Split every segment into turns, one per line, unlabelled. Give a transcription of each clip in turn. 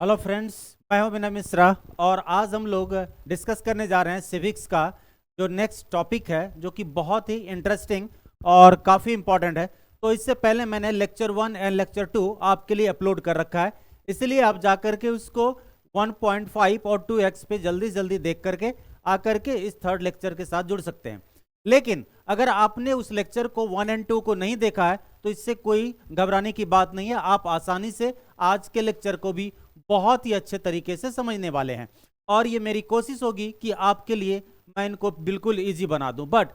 Hello friends, मैं हूं विनय मिश्रा और आज हम लोग डिस्कस करने जा रहे हैं सिविक्स का जो नेक्स्ट टॉपिक है, जो कि बहुत ही इंटरेस्टिंग और काफ़ी इंपॉर्टेंट है। तो इससे पहले मैंने लेक्चर 1 एंड लेक्चर 2 आपके लिए अपलोड कर रखा है, इसलिए आप जा करके उसको 1.5 और 2x पे जल्दी जल्दी देख करके आकर के इस थर्ड लेक्चर के साथ जुड़ सकते हैं। लेकिन अगर आपने उस लेक्चर को 1 एंड 2 को नहीं देखा है तो इससे कोई घबराने की बात नहीं है, आप आसानी से आज के लेक्चर को भी बहुत ही अच्छे तरीके से समझने वाले हैं। और ये मेरी कोशिश होगी कि आपके लिए मैं इनको बिल्कुल इजी बना दूं। बट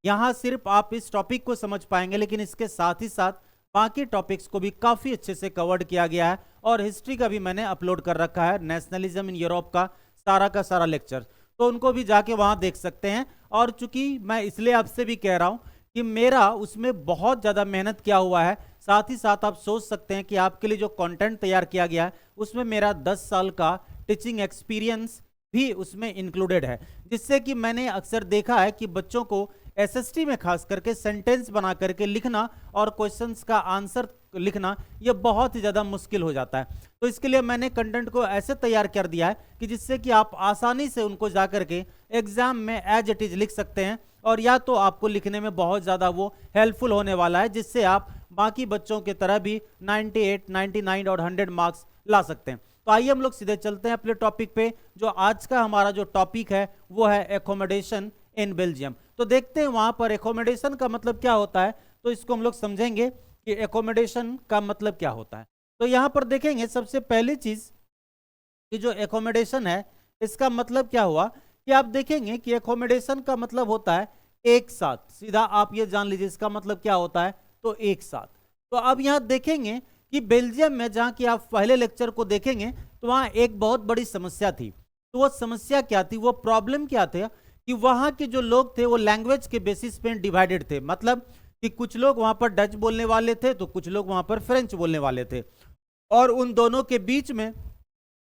यहाँ सिर्फ आप इस टॉपिक को समझ पाएंगे, लेकिन इसके साथ ही साथ बाकी टॉपिक्स को भी काफ़ी अच्छे से कवर्ड किया गया है। और हिस्ट्री का भी मैंने अपलोड कर रखा है, नेशनलिज्म इन यूरोप का सारा लेक्चर, तो उनको भी जाके वहाँ देख सकते हैं। और चूंकि मैं इसलिए आपसे भी कह रहा हूँ कि मेरा उसमें बहुत ज़्यादा मेहनत किया हुआ है, साथ ही साथ आप सोच सकते हैं कि आपके लिए जो कंटेंट तैयार किया गया है उसमें मेरा 10 साल का टीचिंग एक्सपीरियंस भी उसमें इंक्लूडेड है, जिससे कि मैंने अक्सर देखा है कि बच्चों को एसएसटी में खास करके सेंटेंस बना करके लिखना और क्वेश्चंस का आंसर लिखना ये बहुत ही ज़्यादा मुश्किल हो जाता है। तो इसके लिए मैंने कंटेंट को ऐसे तैयार कर दिया है कि जिससे कि आप आसानी से उनको जा करके एग्जाम में एज इट इज लिख सकते हैं, और या तो आपको लिखने में बहुत ज़्यादा वो हेल्पफुल होने वाला है, जिससे आप बाकी बच्चों की तरह भी 98, 99 और 100 मार्क्स ला सकते हैं। तो आइए हम लोग सीधे चलते हैं अपने टॉपिक पे। जो आज का हमारा जो टॉपिक है वो है एकोमोडेशन इन बेल्जियम। तो देखते हैं वहां पर एकोमोडेशन का मतलब क्या होता है, तो इसको हम लोग समझेंगे कि एकोमोडेशन का मतलब क्या होता है। तो यहाँ पर देखेंगे सबसे पहली चीज कि जो एकोमोडेशन है इसका मतलब क्या हुआ, कि आप देखेंगे कि एकोमोडेशन का मतलब होता है एक साथ। सीधा आप ये जान लीजिए इसका मतलब क्या होता है, तो एक साथ। तो अब यहाँ देखेंगे कि बेल्जियम में, जहाँ की आप पहले लेक्चर को देखेंगे तो वहाँ एक बहुत बड़ी समस्या थी। तो वो समस्या क्या थी, वो प्रॉब्लम क्या थे, कि वहाँ के जो लोग थे वो लैंग्वेज के बेसिस पे डिवाइडेड थे। मतलब कि कुछ लोग वहाँ पर डच बोलने वाले थे तो कुछ लोग वहाँ पर फ्रेंच बोलने वाले थे, और उन दोनों के बीच में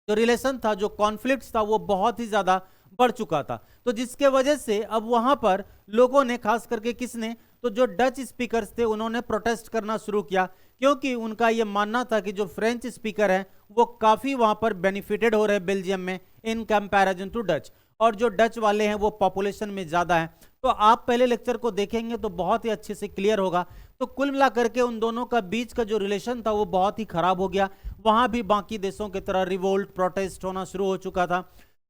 जो रिलेशन था, जो कॉन्फ्लिक्ट था, वो बहुत ही ज्यादा बढ़ चुका था। तो जिसके वजह से अब वहां पर लोगों ने, खास करके किसने, तो जो डच स्पीकर्स थे उन्होंने प्रोटेस्ट करना शुरू किया, क्योंकि उनका यह मानना था कि जो फ्रेंच स्पीकर हैं वो काफी वहां पर बेनिफिटेड हो रहे हैं बेल्जियम में इन कंपैरिजन टू डच, और जो डच वाले हैं वो पॉपुलेशन में ज्यादा है। तो आप पहले लेक्चर को देखेंगे तो बहुत ही अच्छे से क्लियर होगा। तो कुल मिला करके उन दोनों का बीच का जो रिलेशन था वो बहुत ही खराब हो गया। वहां भी बाकी देशों की तरह रिवोल्ट, प्रोटेस्ट होना शुरू हो चुका था।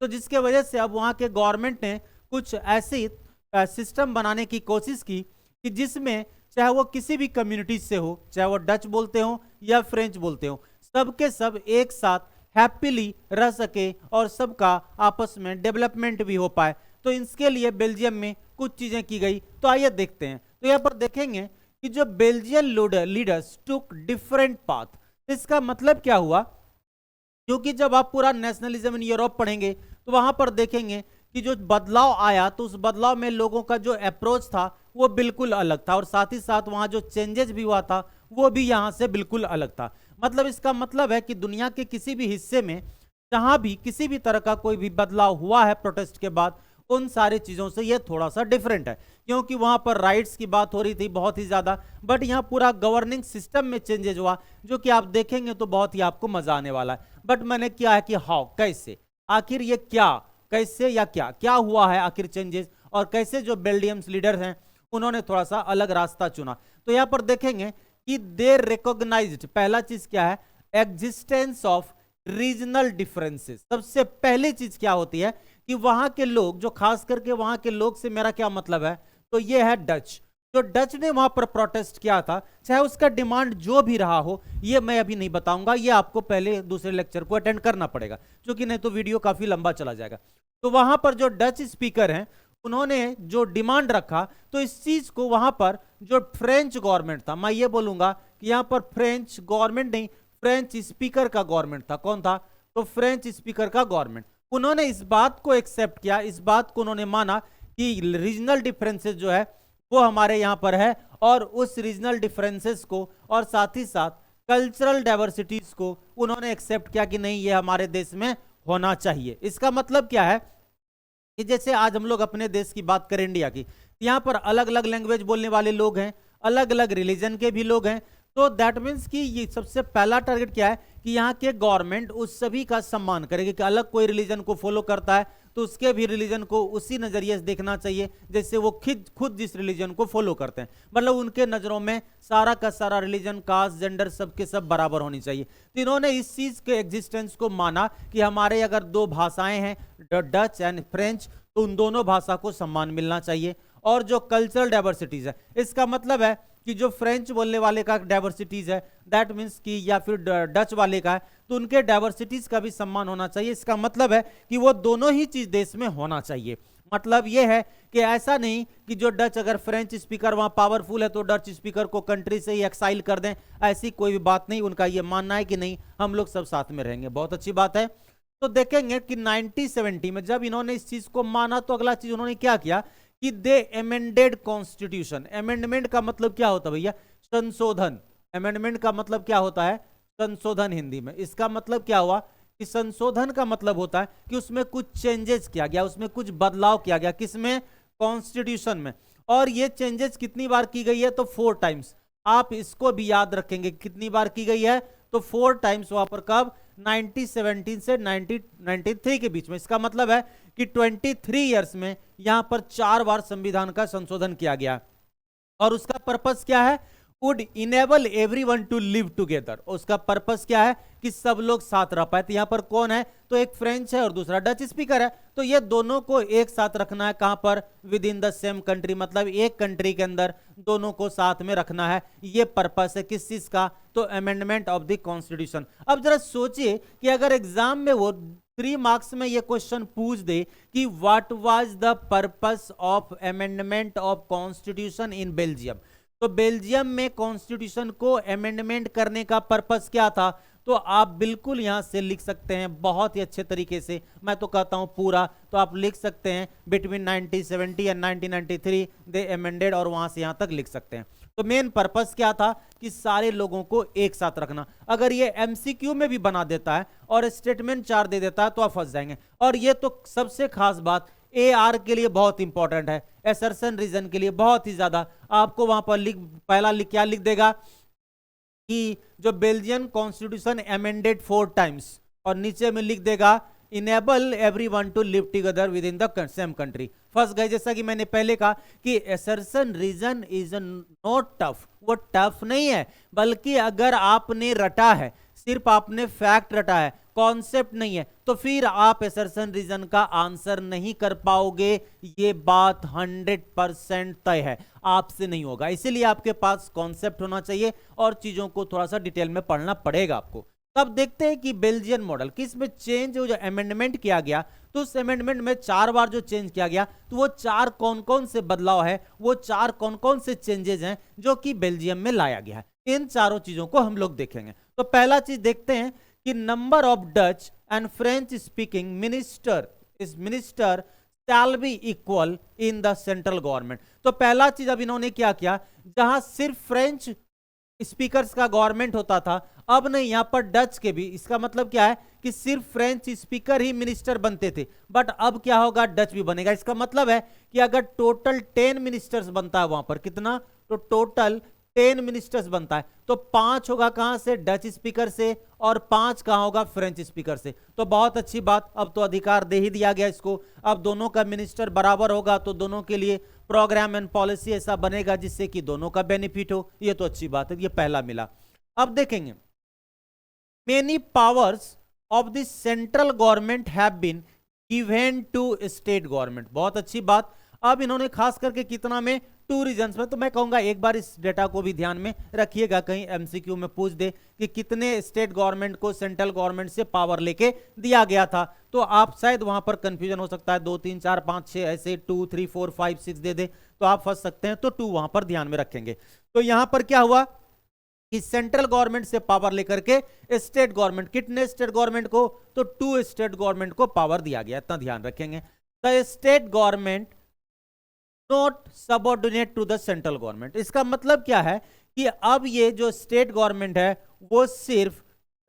तो जिसके वजह से अब वहां के गवर्नमेंट ने कुछ ऐसी सिस्टम बनाने की कोशिश की कि जिसमें चाहे वो किसी भी कम्युनिटी से हो, चाहे वो डच बोलते हो या फ्रेंच बोलते हो, सबके सब एक साथ हैप्पीली रह सके और सबका आपस में डेवलपमेंट भी हो पाए। तो इसके लिए बेल्जियम में कुछ चीजें की गई। तो आइए देखते हैं। तो यहाँ पर देखेंगे कि जो बेल्जियन लीडर्स टुक डिफरेंट पाथ, इसका मतलब क्या हुआ, क्योंकि जब आप पूरा नेशनलिज्म इन यूरोप पढ़ेंगे तो वहां पर देखेंगे कि जो बदलाव आया तो उस बदलाव में लोगों का जो अप्रोच था वो बिल्कुल अलग था, और साथ ही साथ वहां जो चेंजेस भी हुआ था वो भी यहां से बिल्कुल अलग था। मतलब इसका मतलब है कि दुनिया के किसी भी हिस्से में जहां भी किसी भी तरह का कोई भी बदलाव हुआ है प्रोटेस्ट के बाद, उन सारी चीजों से ये थोड़ा सा डिफरेंट है, क्योंकि वहां पर राइट्स की बात हो रही थी बहुत ही ज्यादा। बट यहाँ पूरा गवर्निंग सिस्टम में चेंजेस हुआ, जो कि आप देखेंगे तो बहुत ही आपको मजा आने वाला है। बट मैंने किया है कि हाउ, कैसे, आखिर ये क्या, कैसे या क्या क्या हुआ है आखिर चेंजेस, और कैसे जो बेल्जियम्स लीडर हैं उन्होंने थोड़ा सा अलग रास्ता चुना। तो यहाँ पर देखेंगे कि दे रिकॉग्नाइज्ड, पहला चीज क्या है, एग्जिस्टेंस ऑफ रीजनल डिफरेंसेस। सबसे पहली चीज क्या होती है कि वहां के लोग, जो खास करके वहां के लोग से मेरा क्या मतलब है, तो ये है डच। जो डच ने वहां पर प्रोटेस्ट किया था, चाहे उसका डिमांड जो भी रहा हो, ये मैं अभी नहीं बताऊंगा, ये आपको पहले दूसरे लेक्चर को अटेंड करना पड़ेगा, क्योंकि नहीं तो वीडियो काफी लंबा चला जाएगा। तो वहां पर जो डच स्पीकर हैं उन्होंने जो डिमांड रखा, तो इस चीज को वहां पर जो फ्रेंच गवर्नमेंट था, मैं ये बोलूंगा कि यहां पर फ्रेंच गवर्नमेंट नहीं, फ्रेंच स्पीकर का गवर्नमेंट था। कौन था, तो फ्रेंच स्पीकर का गवर्नमेंट। उन्होंने इस बात को एक्सेप्ट किया, इस बात को उन्होंने माना कि रीजनल डिफरेंसेस जो है वो हमारे यहाँ पर है, और उस रीजनल डिफरेंसेस को और साथ ही साथ कल्चरल डाइवर्सिटीज को उन्होंने एक्सेप्ट किया कि नहीं, ये हमारे देश में होना चाहिए। इसका मतलब क्या है कि जैसे आज हम लोग अपने देश की बात करें, इंडिया की, यहाँ पर अलग अलग लैंग्वेज बोलने वाले लोग हैं, अलग अलग रिलीजन के भी लोग हैं। तो दैट मीन्स कि ये सबसे पहला टारगेट क्या है कि यहाँ के गवर्नमेंट उस सभी का सम्मान करेगी कि अलग कोई रिलीजन को फॉलो करता है तो उसके भी रिलीजन को उसी नजरिए से देखना चाहिए जैसे वो खुद जिस रिलीजन को फॉलो करते हैं, मतलब उनके नजरों में सारा का सारा रिलीजन, कास्ट, जेंडर सबके सब बराबर होनी चाहिए। तो इन्होंने इस चीज के एग्जिस्टेंस को माना कि हमारे अगर दो भाषाएं हैं डच एंड फ्रेंच तो उन दोनों भाषा को सम्मान मिलना चाहिए। और जो कल्चरल डाइवर्सिटीज है, इसका मतलब है कि जो फ्रेंच बोलने वाले का डाइवर्सिटीज है दैट मीन्स कि या फिर डच वाले का है तो उनके डाइवर्सिटीज का भी सम्मान होना चाहिए। इसका मतलब है कि वो दोनों ही चीज देश में होना चाहिए। मतलब ये है कि ऐसा नहीं कि जो डच अगर फ्रेंच स्पीकर वहां पावरफुल है तो डच स्पीकर को कंट्री से ही एक्साइल कर दें, ऐसी कोई भी बात नहीं। उनका ये मानना है कि नहीं, हम लोग सब साथ में रहेंगे। बहुत अच्छी बात है। तो देखेंगे कि 1970 में जब इन्होंने इस चीज को माना तो अगला चीज उन्होंने क्या किया कि दे एमेंडेड कॉन्स्टिट्यूशन। अमेंडमेंट का मतलब क्या होता है भैया? संशोधन। अमेंडमेंट का मतलब क्या होता है? संशोधन हिंदी में। इसका मतलब क्या हुआ कि संशोधन का मतलब होता है कि उसमें कुछ चेंजेस किया गया, उसमें कुछ बदलाव किया गया। किसमें? कॉन्स्टिट्यूशन में। और ये चेंजेस कितनी बार की गई है? तो 4 टाइम्स। आप इसको भी याद रखेंगे कितनी बार की गई है, तो 4 टाइम्स। वहां पर कब? 1917 से 1993 के बीच में। इसका मतलब है कि 23 इयर्स में यहां पर 4 बार संविधान का संशोधन किया गया। और उसका पर्पस क्या है? Would enable everyone to live together. उसका पर्पस क्या है कि सब लोग साथ रह पाए। तो यहां पर कौन है? तो एक फ्रेंच है और दूसरा डच स्पीकर है। तो ये दोनों को एक साथ रखना है। कहां पर? With in the same country, मतलब एक कंट्री के अंदर दोनों को साथ में रखना है। ये पर्पस है किस चीज का? तो अमेंडमेंट ऑफ द कॉन्स्टिट्यूशन। अब जरा सोचिए कि अगर एग्जाम में वो 3 मार्क्स में ये क्वेश्चन पूछ दे कि what was the purpose of amendment of constitution in Belgium, तो बेल्जियम में कॉन्स्टिट्यूशन को अमेंडमेंट करने का पर्पस क्या था? तो आप बिल्कुल यहां से लिख सकते हैं बहुत ही अच्छे तरीके से। मैं तो कहता हूं पूरा, तो आप लिख सकते हैं बिटवीन 1970 एंड 1993 दे अमेंडेड, और वहां से यहां तक लिख सकते हैं। तो मेन पर्पस क्या था कि सारे लोगों को एक साथ रखना। अगर ये एमसीक्यू में भी बना देता है और स्टेटमेंट 4 दे देता है तो आप फंस जाएंगे। और ये तो सबसे खास बात AR के लिए बहुत इंपॉर्टेंट है, असर्शन रीजन के लिए बहुत ही ज्यादा। आपको वहां पर क्या लिख देगा कि जो बेल्जियन कॉन्स्टिट्यूशन अमेंडेड 4 टाइम्स, और नीचे में लिख देगा enable everyone to live together within the same country. फंस गए। जैसा कि मैंने पहले कहा कि assertion reason is not tough, वो टफ नहीं है, बल्कि अगर आपने रटा है, सिर्फ आपने फैक्ट रटा है, कॉन्सेप्ट नहीं है, तो फिर आप असर्शन रीजन का आंसर नहीं कर पाओगे। ये बात 100% तय है, आपसे नहीं होगा। इसीलिए आपके पास कॉन्सेप्ट होना चाहिए और चीजों को थोड़ा सा डिटेल में पढ़ना पड़ेगा आपको। तब देखते हैं कि बेल्जियन मॉडल किस में चेंज, जो अमेंडमेंट किया गया, तो उस अमेंडमेंट में 4 बार जो चेंज किया गया, तो वो 4 कौन कौन से बदलाव है, वो 4 कौन कौन से चेंजेस हैं जो कि बेल्जियम में लाया गया है। इन चारों चीजों को हम लोग देखेंगे। तो पहला चीज देखते हैं कि number of Dutch and French speaking minister shall be equal in the central government. तो पहला चीज अब इन्होंने क्या किया, जहां सिर्फ फ्रेंच स्पीकर्स का गवर्नमेंट होता था, अब नहीं, यहां पर डच के भी। इसका मतलब क्या है कि सिर्फ फ्रेंच स्पीकर ही मिनिस्टर बनते थे, बट अब क्या होगा, डच भी बनेगा। इसका मतलब है कि अगर टोटल 10 मिनिस्टर्स बनता है वहां पर, कितना, तो टोटल 10 मिनिस्टर्स बनता है, तो 5 होगा कहां से, डच स्पीकर से, और 5 कहां होगा, फ्रेंच स्पीकर से। तो बहुत अच्छी बात, अब तो अधिकार दे ही दिया गया इसको। अब दोनों का मिनिस्टर बराबर होगा तो दोनों के लिए प्रोग्राम एंड पॉलिसी ऐसा बनेगा जिससे कि दोनों का बेनिफिट हो। ये तो अच्छी बात है, ये पहला मिला। अब देखेंगे many powers of the central government have been given to state government. बहुत अच्छी बात। अब इन्होंने खास करके कितना में, 2 रीजन्स में। तो मैं कहूंगा एक बार इस डेटा को भी ध्यान में रखिएगा, कहीं एमसीक्यू में पूछ दे कि कितने स्टेट गवर्नमेंट को सेंट्रल गवर्नमेंट से पावर लेके दिया गया था, तो आप शायद वहां पर कंफ्यूजन हो सकता है, 2 3 4 5 6 ऐसे 2 3 4 5 6 दे दे तो आप फंस सकते हैं। तो 2 वहां पर ध्यान में रखेंगे। तो यहां पर क्या हुआ कि सेंट्रल गवर्नमेंट से पावर लेकर के स्टेट गवर्नमेंट, कितने स्टेट गवर्नमेंट को, तो 2 स्टेट गवर्नमेंट को पावर दिया गया। इतना ध्यान रखेंगे। The state government not subordinate to the central government. इसका मतलब क्या है कि अब ये जो स्टेट गवर्नमेंट है वो सिर्फ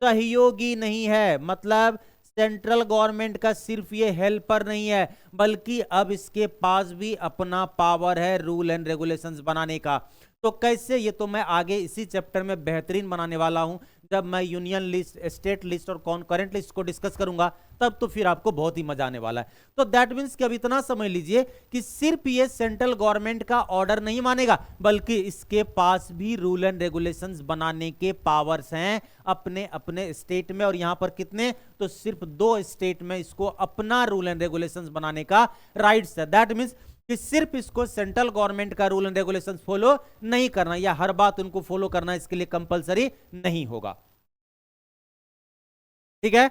सहयोगी नहीं है, मतलब सेंट्रल गवर्नमेंट का सिर्फ ये हेल्पर नहीं है, बल्कि अब इसके पास भी अपना पावर है रूल एंड रेगुलेशंस बनाने का। तो कैसे, ये तो मैं आगे इसी चैप्टर में बेहतरीन बनाने वाला हूं, जब मैं यूनियन लिस्ट, स्टेट लिस्ट और कॉन्करेंट लिस्ट को डिस्कस करूंगा, तब तो फिर आपको बहुत ही मजा आने वाला है। तो दैट मीन्स कि अब इतना समझ लीजिए कि सिर्फ ये सेंट्रल गवर्नमेंट का ऑर्डर नहीं मानेगा, बल्कि इसके पास भी रूल एंड रेगुलेशंस बनाने के पावर्स हैं अपने अपने स्टेट में। और यहां पर कितने, तो सिर्फ 2 स्टेट में इसको अपना रूल एंड रेगुलेशंस बनाने का राइट्स है। दैट मीन्स कि सिर्फ इसको सेंट्रल गवर्नमेंट का रूल एंड रेगुलेशंस फॉलो नहीं करना, या हर बात उनको फॉलो करना इसके लिए कंपलसरी नहीं होगा। ठीक है।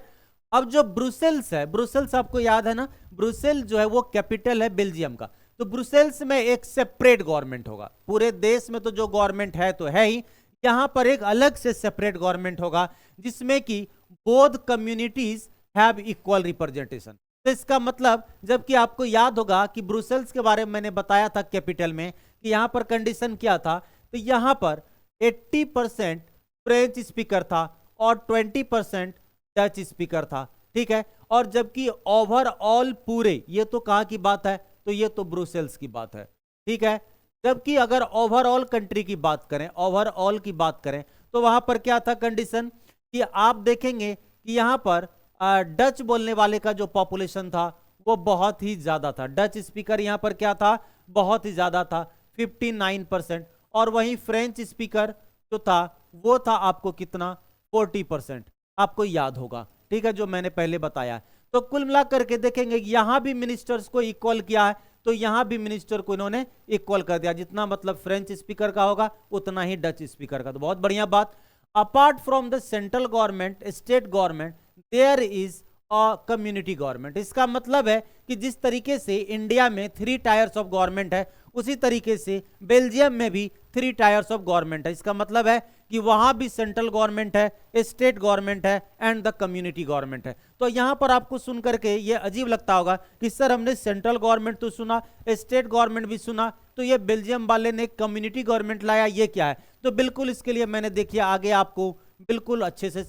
अब जो ब्रुसेल्स है, ब्रुसेल्स आपको याद है ना, ब्रुसेल जो है वो कैपिटल है बेल्जियम का। तो ब्रुसेल्स में एक सेपरेट गवर्नमेंट होगा। पूरे देश में तो जो गवर्नमेंट है तो है ही, यहां पर एक अलग से सेपरेट गवर्नमेंट होगा जिसमें कि both communities have equal representation. तो इसका मतलब, जबकि आपको याद होगा कि ब्रुसेल्स के बारे में मैंने बताया था कैपिटल में कि यहां पर कंडीशन क्या था, तो यहां पर 80% फ्रेंच स्पीकर था और 20% डच स्पीकर था। ठीक है। और जबकि ओवरऑल पूरे, ये तो कहां की बात है, तो ये तो ब्रुसेल्स की बात है। ठीक है। जबकि अगर ओवरऑल कंट्री की बात करें, ओवरऑल की बात करें, तो वहां पर क्या था कंडीशन, कि आप देखेंगे कि यहां पर डच बोलने वाले का जो पॉपुलेशन था वो बहुत ही ज्यादा था। डच स्पीकर यहां पर क्या था, बहुत ही ज्यादा था, 59%। और वहीं फ्रेंच स्पीकर जो था वो था आपको कितना, 40%, आपको याद होगा। ठीक है, जो मैंने पहले बताया। तो कुल मिलाकर के देखेंगे यहां भी मिनिस्टर्स को इक्वल किया है, तो यहां भी मिनिस्टर को इन्होंने इक्वल कर दिया, जितना मतलब फ्रेंच स्पीकर का होगा उतना ही डच स्पीकर का। तो बहुत बढ़िया बात। Apart from the central government, state government, there is a community government. इसका मतलब है कि जिस तरीके से इंडिया में 3 टायर्स ऑफ गवर्नमेंट है, उसी तरीके से बेल्जियम में भी 3 टायर्स ऑफ गवर्नमेंट है। इसका मतलब है कि वहां भी सेंट्रल गवर्नमेंट है, स्टेट गवर्नमेंट है एंड द कम्युनिटी गवर्नमेंट है। तो यहां पर आपको सुन करके ये अजीब लगता होगा कि सर हमने सेंट्रल गवर्नमेंट तो सुना, स्टेट गवर्नमेंट भी सुना, तो ये बेल्जियम वाले ने कम्युनिटी गवर्नमेंट लाया, ये क्या है? तो बिल्कुल इसके लिए मैंने देखिए आगे आपको बिल्कुल अच्छे से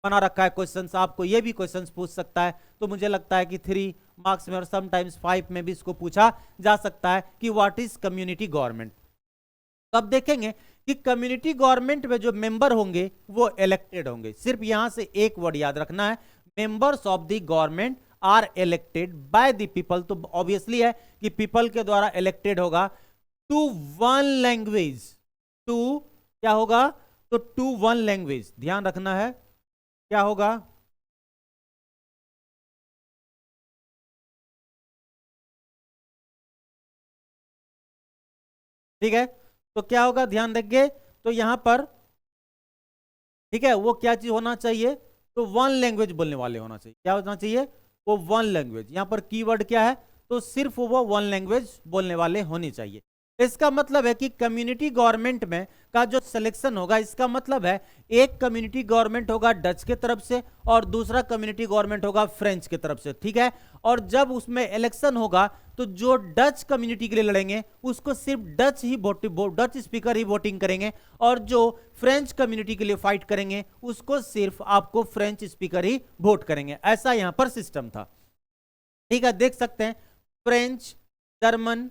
बना रखा है क्वेश्चंस। आपको ये भी क्वेश्चंस पूछ सकता है, तो मुझे लगता है कि 3 मार्क्स में और समटाइम्स 5 में भी इसको पूछा जा सकता है कि व्हाट इज कम्युनिटी गवर्नमेंट। तो अब देखेंगे कि कम्युनिटी गवर्नमेंट में जो मेंबर होंगे वो इलेक्टेड होंगे। सिर्फ यहां से एक वर्ड याद रखना है, members of the government are elected by the people. तो ऑब्वियसली है कि पीपल के द्वारा इलेक्टेड होगा टू वन लैंग्वेज। टू क्या होगा, तो टू वन लैंग्वेज, ध्यान रखना है क्या होगा, ठीक है। तो क्या होगा ध्यान देंगे, तो यहां पर ठीक है वो क्या चीज होना चाहिए, तो वन लैंग्वेज बोलने वाले होना चाहिए। क्या होना चाहिए, वो वन लैंग्वेज। यहां पर कीवर्ड क्या है, तो सिर्फ वो वन लैंग्वेज बोलने वाले होनी चाहिए। इसका मतलब है कि कम्युनिटी गवर्नमेंट में का जो सिलेक्शन होगा, इसका मतलब है एक कम्युनिटी गवर्नमेंट होगा डच के तरफ से और दूसरा कम्युनिटी गवर्नमेंट होगा फ्रेंच के तरफ से। ठीक है। और जब उसमें इलेक्शन होगा तो जो डच कम्युनिटी के लिए लड़ेंगे उसको सिर्फ डच स्पीकर ही वोटिंग करेंगे, और जो फ्रेंच कम्युनिटी के लिए फाइट करेंगे उसको सिर्फ आपको फ्रेंच स्पीकर ही वोट करेंगे। ऐसा यहां पर सिस्टम था। ठीक है, देख सकते हैं फ्रेंच, जर्मन,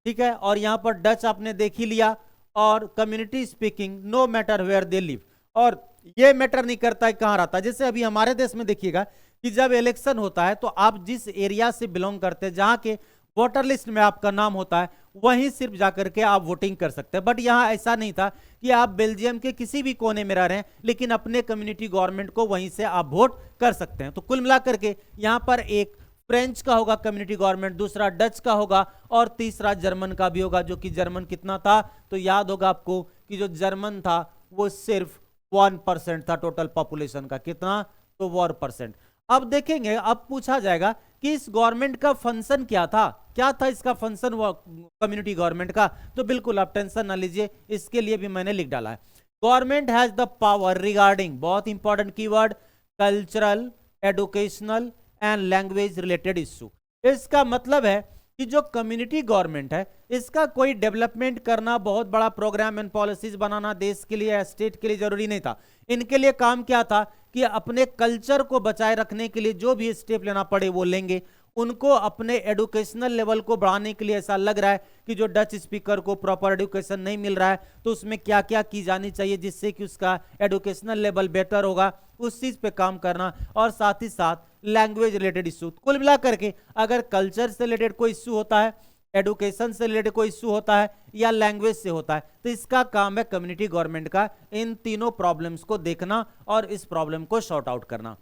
ठीक है, और यहां पर डच आपने देख ही लिया, और community speaking no matter where they live. और ये मैटर नहीं करता है कहां रहता है। जैसे अभी हमारे देश में देखिएगा कि जब इलेक्शन होता है तो आप जिस एरिया से बिलोंग करते हैं, जहां के वोटर लिस्ट में आपका नाम होता है, वहीं सिर्फ जाकर के आप वोटिंग कर सकते हैं। बट यहां ऐसा नहीं था कि आप बेल्जियम के किसी भी कोने में रह रहे हैं, लेकिन अपने कम्युनिटी गवर्नमेंट को वहीं से आप वोट कर सकते हैं। तो कुल मिलाकर के यहां पर एक फ्रेंच का होगा कम्युनिटी गवर्नमेंट, दूसरा डच का होगा, और तीसरा जर्मन का भी होगा। जो कि जर्मन कितना था, तो याद होगा आपको कि जो जर्मन था वो सिर्फ 1% था टोटल पॉपुलेशन का। कितना, तो 1%। अब देखेंगे, अब पूछा जाएगा कि इस गवर्नमेंट का फंक्शन क्या था, क्या था इसका फंक्शन कम्युनिटी गवर्नमेंट का। तो बिल्कुल आप टेंशन ना लीजिए, इसके लिए भी मैंने लिख डाला है। Government has the power regarding, बहुत important keyword, cultural, educational and language related issue. इसका मतलब है कि जो कम्युनिटी गवर्नमेंट है इसका कोई डेवलपमेंट करना, बहुत बड़ा प्रोग्राम एंड पॉलिसीज बनाना देश के लिए या स्टेट के लिए जरूरी नहीं था। इनके लिए काम क्या था कि अपने कल्चर को बचाए रखने के लिए जो भी स्टेप लेना पड़े वो लेंगे, उनको अपने एडुकेशनल लेवल को बढ़ाने के लिए ऐसा लग रहा है कि जो डच स्पीकर को प्रॉपर एडुकेशन नहीं मिल रहा है, तो उसमें क्या क्या की जानी चाहिए जिससे कि उसका एडुकेशनल लेवल बेटर होगा, उस चीज पे काम करना। और साथ ही साथ लैंग्वेज रिलेटेड इश्यू, कुल मिलाकर के अगर कल्चर से रिलेटेड कोई इश्यू होता है, एडुकेशन से रिलेटेड कोई इश्यू होता है या लैंग्वेज से होता है, तो इसका काम है कम्युनिटी गवर्नमेंट का इन तीनों प्रॉब्लम्स को देखना और इस प्रॉब्लम को सॉर्ट आउट करना।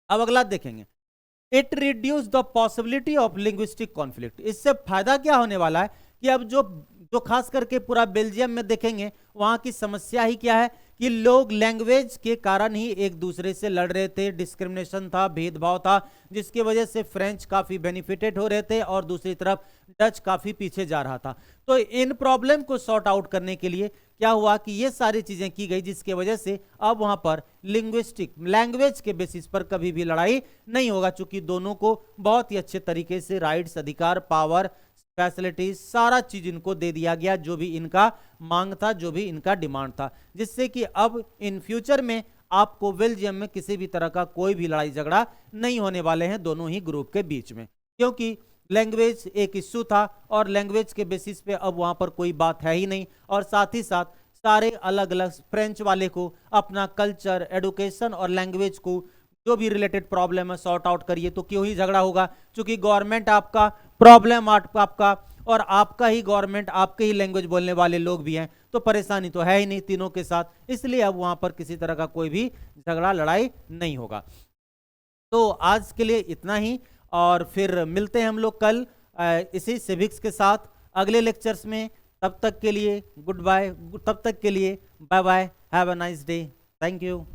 अब अगला देखेंगे, it reduce the possibility of linguistic conflict. इससे फायदा क्या होने वाला है कि अब जो खास करके पूरा बेल्जियम में देखेंगे, वहां की समस्या ही क्या है कि लोग लैंग्वेज के कारण ही एक दूसरे से लड़ रहे थे, डिस्क्रिमिनेशन था, भेदभाव था, जिसकी वजह से फ्रेंच काफी बेनिफिटेड हो रहे थे और दूसरी तरफ डच काफी पीछे जा रहा था। तो इन प्रॉब्लम को सॉर्ट आउट करने के लिए क्या हुआ कि ये सारी चीजें की गई, जिसकी वजह से अब वहां पर लिंग्विस्टिक लैंग्वेज के बेसिस पर कभी भी लड़ाई नहीं होगा, चूंकि दोनों को बहुत ही अच्छे तरीके से राइट्स, अधिकार, पावर, फैसिलिटीज, सारा चीज इनको दे दिया गया, जो भी इनका मांग था, जो भी इनका डिमांड था, जिससे कि अब इन फ्यूचर में आपको बेल्जियम में किसी भी तरह का कोई भी लड़ाई झगड़ा नहीं होने वाले हैं दोनों ही ग्रुप के बीच में, क्योंकि लैंग्वेज एक इश्यू था और लैंग्वेज के बेसिस पे अब वहां पर कोई बात है ही नहीं। और साथ ही साथ सारे अलग अलग फ्रेंच वाले को अपना कल्चर, एडुकेशन और लैंग्वेज को जो भी रिलेटेड प्रॉब्लम है सॉर्ट आउट करिए, तो क्यों ही झगड़ा होगा, क्योंकि गवर्नमेंट आपका, प्रॉब्लम आपका और आपका ही गवर्नमेंट, आपके ही लैंग्वेज बोलने वाले लोग भी हैं, तो परेशानी तो है ही नहीं तीनों के साथ, इसलिए अब वहां पर किसी तरह का कोई भी झगड़ा लड़ाई नहीं होगा। तो आज के लिए इतना ही, और फिर मिलते हैं हम लोग कल इसी सिविक्स के साथ अगले लेक्चर्स में। तब तक के लिए गुड बाय, तब तक के लिए bye bye, have a nice day, thank you.